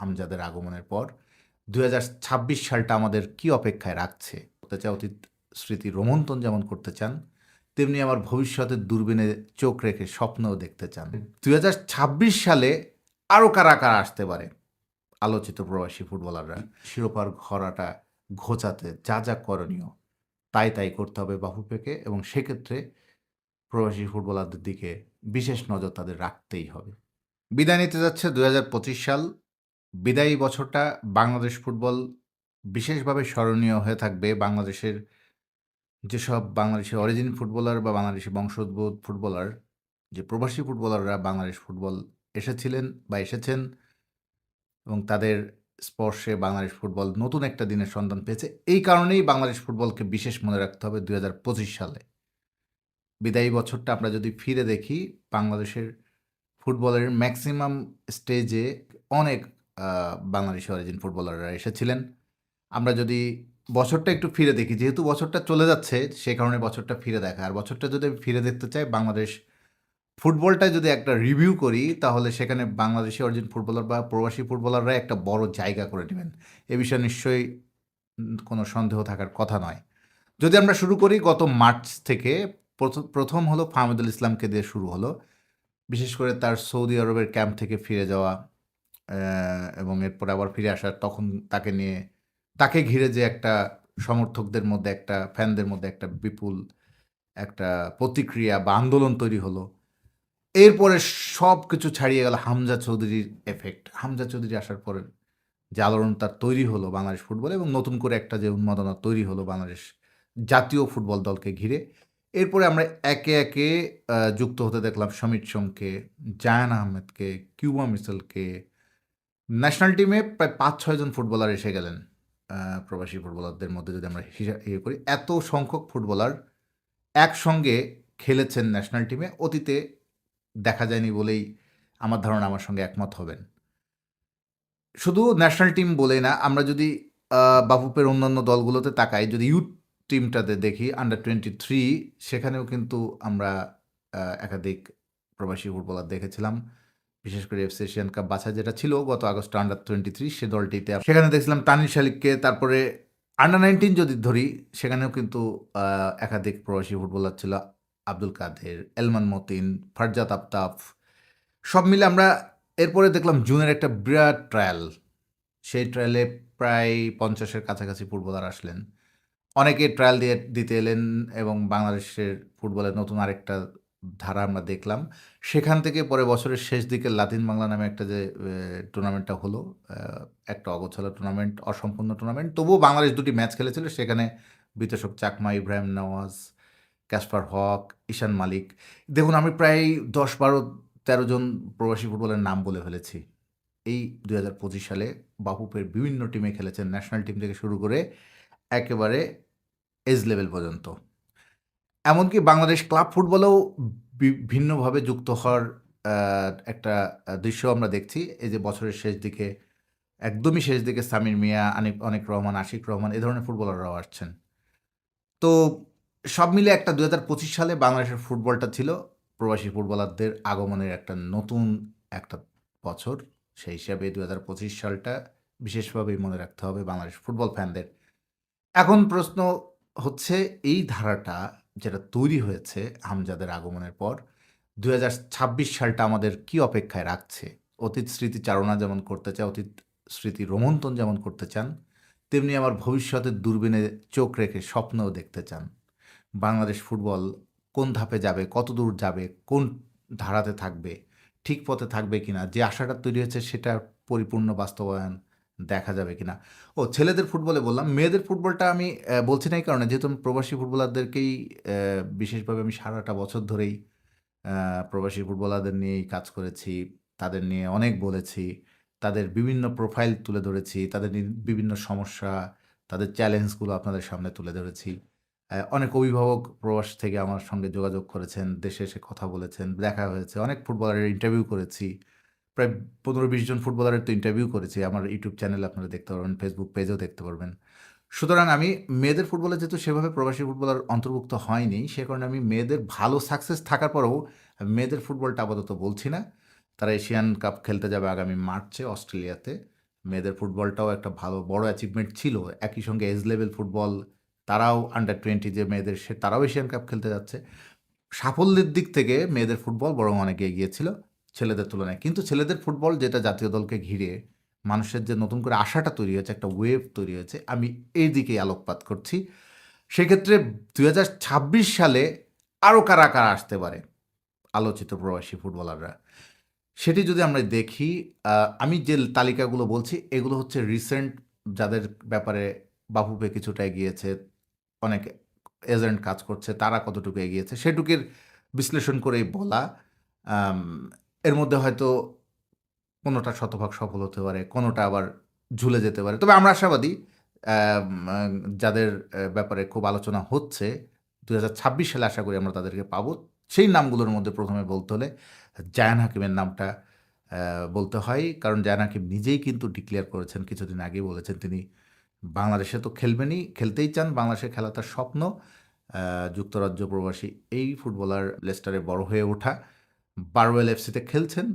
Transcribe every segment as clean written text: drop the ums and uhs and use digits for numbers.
হামজাদের আগমনের পর 2026 সালটা আমাদের কি অপেক্ষায় রাখছে। করতে চাই অতীত স্মৃতি রোমন্থন যেমন করতে চান, তেমনি আমার ভবিষ্যতের দূরবীনে চোখ রেখে স্বপ্নও দেখতে চান। 2026 সালে আরও কারা কারা আসতে পারে আলোচিত প্রবাসী ফুটবলাররা। শিরোপার ঘোড়াটা ঘোচাতে যা যা করণীয় তাই তাই করতে হবে বাফুফেকে, এবং সেক্ষেত্রে প্রবাসী ফুটবলারদের দিকে বিশেষ নজর তাদের রাখতেই হবে। বিদায় নিতে যাচ্ছে 2025 সাল। বিদায়ী বছরটা বাংলাদেশ ফুটবল বিশেষভাবে স্মরণীয় হয়ে থাকবে। বাংলাদেশের যেসব বাংলাদেশের অরিজিন ফুটবলার বা বাংলাদেশি বংশোদ্ভূত ফুটবলার, যে প্রবাসী ফুটবলাররা বাংলাদেশ ফুটবল এসেছিলেন বা এসেছেন, এবং তাদের স্পর্শে বাংলাদেশ ফুটবল নতুন একটা দিনের সন্ধান পেয়েছে। এই কারণেই বাংলাদেশ ফুটবলকে বিশেষ মনে রাখতে হবে 2025 সালে। বিদায়ী বছরটা আমরা যদি ফিরে দেখি, বাংলাদেশের ফুটবলের ম্যাক্সিমাম স্টেজে অনেক বাংলাদেশি অরিজিন ফুটবলাররা এসেছিলেন। আমরা যদি বছরটা একটু ফিরে দেখি, যেহেতু বছরটা চলে যাচ্ছে সে কারণে বছরটা ফিরে দেখা, আর বছরটা যদি ফিরে দেখতে চাই, বাংলাদেশ ফুটবলটা যদি একটা রিভিউ করি, তাহলে সেখানে বাংলাদেশি অরিজিন ফুটবলার বা প্রবাসী ফুটবলাররা একটা বড় জায়গা করে নেবেন। এ বিষয়ে নিশ্চয়ই কোনো সন্দেহ থাকার কথা নয়। যদি আমরা শুরু করি গত মার্চ থেকে, প্রথম হলো ফাহমিদুল ইসলামকে দিয়ে শুরু হলো। বিশেষ করে তার সৌদি আরবের ক্যাম্প থেকে ফিরে যাওয়া এবং এরপর আবার ফিরে আসা, তখন তাকে ঘিরে যে একটা সমর্থকদের মধ্যে, একটা ফ্যানদের মধ্যে একটা বিপুল একটা প্রতিক্রিয়া বা আন্দোলন তৈরি হলো। এরপরে সব কিছু ছাড়িয়ে গেল হামজা চৌধুরীর এফেক্ট। হামজা চৌধুরী আসার পরে যে আলোড়ন তার তৈরি হলো বাংলাদেশ ফুটবলে, এবং নতুন করে একটা যে উন্মাদনা তৈরি হলো বাংলাদেশ জাতীয় ফুটবল দলকে ঘিরে। এরপরে আমরা একে একে যুক্ত হতে দেখলাম সমীর সোমকে, জায়ান আহমেদকে, কিউবা মিসেলকে। ন্যাশনাল টিমে প্রায় 5-6 জন ফুটবলার এসে গেলেন প্রবাসী ফুটবলারদের মধ্যে, যদি আমরা ইয়ে করি। এত সংখ্যক ফুটবলার একসঙ্গে খেলেছেন ন্যাশনাল টিমে, অতীতে দেখা যায়নি বলেই আমার ধারণা আমার সঙ্গে একমত হবেন। শুধু ন্যাশনাল টিম বলেই না, আমরা যদি বাফুফের অন্যান্য দলগুলোতে তাকাই, যদি ইউথ টিমটাতে দেখি, আন্ডার-23, সেখানেও কিন্তু আমরা একাধিক প্রবাসী ফুটবলার দেখেছিলাম। বিশেষ করে এফসি এশিয়ান কাপ বাছাই যেটা ছিল গত আগস্টে আন্ডার-23, সে দলটিতে সেখানে দেখছিলাম তানির শালিককে। তারপরে আন্ডার-19 যদি ধরি, সেখানেও কিন্তু একাধিক প্রবাসী ফুটবলার ছিল। আব্দুল কাদের, এলমান মতিন, ফারজাত আফতাব, সব মিলে আমরা এরপরে দেখলাম জুনের একটা বিরাট ট্রায়াল। সেই ট্রায়ালে প্রায় 50-এর কাছাকাছি ফুটবলার আসলেন। অনেকে ট্রায়াল দিতে এলেন, এবং বাংলাদেশের ফুটবলের নতুন আরেকটা ধারা আমরা দেখলাম। সেখান থেকে পরে বছরের শেষ দিকে লাতিন বাংলা নামে একটা যে টুর্নামেন্টটা হলো, একটা অগোছালো টুর্নামেন্ট, অসম্পূর্ণ টুর্নামেন্ট, তবুও বাংলাদেশ 2টি ম্যাচ খেলেছিল। সেখানে বিতোষক চাকমা, ইব্রাহিম নওয়াজ, ক্যাসপার হক, ঈশান মালিক। দেখুন, আমি প্রায় 10-12-13 জন প্রবাসী ফুটবলের নাম বলে ফেলেছি। এই 2025 সালে বাফুফের বিভিন্ন টিমে খেলেছেন, ন্যাশনাল টিম থেকে শুরু করে একেবারে এজ লেভেল পর্যন্ত। এমনকি বাংলাদেশ ক্লাব ফুটবলেও ভিন্নভাবে যুক্ত হওয়ার একটা দৃশ্য আমরা দেখছি। এই যে বছরের শেষ দিকে, একদমই শেষ দিকে সামির মিয়া, অনেক রহমান, আশিক রহমান, এ ধরনের ফুটবলাররাও আসছেন। তো সব মিলে একটা 2025 সালে বাংলাদেশের ফুটবলটা ছিল প্রবাসী ফুটবলারদের আগমনের একটা নতুন একটা বছর। সেই হিসাবে 2025 সালটা বিশেষভাবেই মনে রাখতে হবে বাংলাদেশ ফুটবল ফ্যানদের। এখন প্রশ্ন হচ্ছে, এই ধারাটা যেটা তৈরি হয়েছে হামজাদের আগমনের পর, 2026 সালটা আমাদের কি অপেক্ষায় রাখছে। অতীত স্মৃতি চারণা যেমন করতে চায়, অতীত স্মৃতি রোমন্থন যেমন করতে চান, তেমনি আমার ভবিষ্যতের দূরবীনে চোখ রেখে স্বপ্নও দেখতে চান। বাংলাদেশ ফুটবল কোন ধাপে যাবে, কত দূর যাবে, কোন ধারাতে থাকবে, ঠিক পথে থাকবে কিনা, যে আশাটা তৈরি হয়েছে সেটার পরিপূর্ণ বাস্তবায়ন দেখা যাবে কিনা। ছেলেদের ফুটবলে বললাম, মেয়েদের ফুটবলটা আমি বলছি না এই কারণে, যেহেতু আমি প্রবাসী ফুটবলারদেরকেই বিশেষভাবে আমি সারাটা বছর ধরেই প্রবাসী ফুটবলারদের নিয়েই কাজ করেছি, তাদের নিয়ে অনেক বলেছি, তাদের বিভিন্ন প্রোফাইল তুলে ধরেছি, তাদের বিভিন্ন সমস্যা, তাদের চ্যালেঞ্জগুলো আপনাদের সামনে তুলে ধরেছি। অনেক অভিভাবক প্রবাস থেকে আমার সঙ্গে যোগাযোগ করেছেন, দেশে এসে কথা বলেছেন, দেখা হয়েছে, অনেক ফুটবলারের ইন্টারভিউ করেছি। প্রায় 15-20 জন ফুটবলারের তো ইন্টারভিউ করেছি। আমার ইউটিউব চ্যানেলে আপনারা দেখতে পারবেন, ফেসবুক পেজেও দেখতে পারবেন। সুতরাং আমি মেয়েদের ফুটবলে যেহেতু সেভাবে প্রবাসী ফুটবলার অন্তর্ভুক্ত হয়নি, সে কারণে আমি মেয়েদের ভালো সাকসেস থাকার পরেও আমি মেয়েদের ফুটবলটা আপাতত বলছি না। তারা এশিয়ান কাপ খেলতে যাবে আগামী মার্চে অস্ট্রেলিয়াতে। মেয়েদের ফুটবলটাও একটা ভালো বড় অ্যাচিভমেন্ট ছিল। একই সঙ্গে এজ লেভেল ফুটবল, তারাও আন্ডার-20 যে মেয়েদের তারাও এশিয়ান কাপ খেলতে যাচ্ছে। সাফল্যের দিক থেকে মেয়েদের ফুটবল বরং অনেক এগিয়ে ছিল ছেলেদের তুলনায়। কিন্তু ছেলেদের ফুটবল যেটা জাতীয় দলকে ঘিরে মানুষের যে নতুন করে আশাটা তৈরি হয়েছে, একটা ওয়েভ তৈরি হয়েছে, আমি এই দিকেই আলোকপাত করছি। সেক্ষেত্রে ২০২৬ সালে আরও কারা, কারা আসতে পারে আলোচিত প্রবাসী ফুটবলাররা? সেটি যদি আমরা দেখি, আমি যে তালিকাগুলো বলছি এগুলো হচ্ছে রিসেন্ট যাদের ব্যাপারে বাফুফে কিছুটা এগিয়েছে, অনেক এজেন্ট কাজ করছে, তারা কতটুকু এগিয়েছে সেটুকুর বিশ্লেষণ করেই বলা। আম এর মধ্যে হয়তো কোনোটা শতভাগ সফল হতে পারে, কোনোটা আবার ঝুলে যেতে পারে। তবে আমরা আশাবাদী আম আ যাদের ব্যাপারে খুব আলোচনা হচ্ছে, ২০২৬ সালে আশা করি আমরা তাদেরকে পাবো। সেই নামগুলোর মধ্যে ১ম এ বলতে হলে জায়ান হাকিমের নামটা বলতে হয়। কারণ জায়ান হাকিম নিজেই কিন্তু ডিক্লেয়ার করেছেন, কিছুদিন আগেই বলেছেন তিনি বাংলাদেশে তো খেলবেনই, খেলতেই চান, বাংলাদেশে খেলা তার স্বপ্ন। যুক্তরাজ্য প্রবাসী এই ফুটবলার লেস্টারে বড় হয়ে ওঠা। বারওয়েল এফসিতে খেলছেন,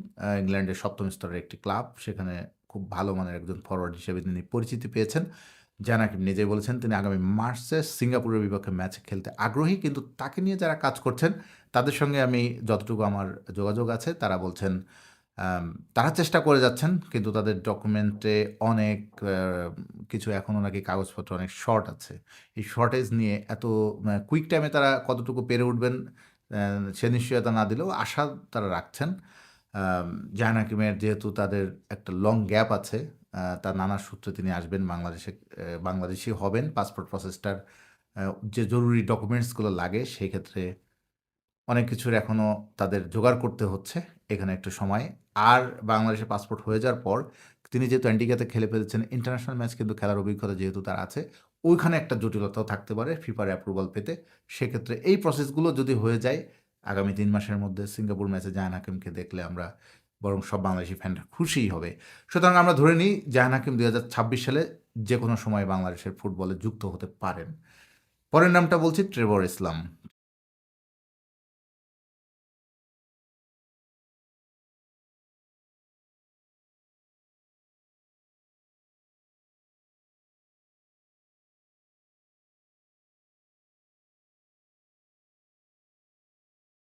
ইংল্যান্ডের ৭ম স্তরের একটি ক্লাব। সেখানে খুব ভালো মানের একজন ফরোয়ার্ড হিসেবে তিনি পরিচিতি পেয়েছেন। জায়ান হাকিম নিজেই বলেছেন তিনি আগামী মার্চে সিঙ্গাপুরের বিপক্ষে ম্যাচে খেলতে আগ্রহী। কিন্তু তাকে নিয়ে যারা কাজ করছেন তাদের সঙ্গে আমি যতটুকু আমার যোগাযোগ আছে তারা বলছেন তারা চেষ্টা করে যাচ্ছেন, কিন্তু তাদের ডকুমেন্টে অনেক কিছু এখনও নাকি কাগজপত্র অনেক শর্ট আছে। এই শর্টেজ নিয়ে এত কুইক টাইমে তারা কতটুকু পেরে উঠবেন সে নিশ্চয়তা না দিলেও আশা তারা রাখছেন। জাহান হাকিমের যেহেতু তাদের একটা লং গ্যাপ আছে, তার নানা সূত্রে তিনি আসবেন বাংলাদেশে, বাংলাদেশি হবেন। পাসপোর্ট প্রসেসটার যে জরুরি ডকুমেন্টসগুলো লাগে সেই ক্ষেত্রে অনেক কিছুর এখনও তাদের জোগাড় করতে হচ্ছে, এখানে একটু সময়। আর বাংলাদেশে পাসপোর্ট হয়ে যাওয়ার পর তিনি যেহেতু অ্যান্টিগাতে খেলে ফেলেছেন, ইন্টারন্যাশনাল ম্যাচ কিন্তু খেলার অভিজ্ঞতা যেহেতু তার আছে, ওইখানে একটা জটিলতাও থাকতে পারে ফিফার অ্যাপ্রুভাল পেতে। সেক্ষেত্রে এই প্রসেসগুলো যদি হয়ে যায় আগামী ৩ মাসের মধ্যে সিঙ্গাপুর ম্যাচে জাহান হাকিমকে দেখলে আমরা বরং সব বাংলাদেশি ফ্যানরা খুশিই হবে। সুতরাং আমরা ধরে নিই জাহান হাকিম ২০২৬ সালে যে কোনো সময় বাংলাদেশের ফুটবলে যুক্ত হতে পারেন। পরের নামটা বলছি ট্রেভর ইসলাম।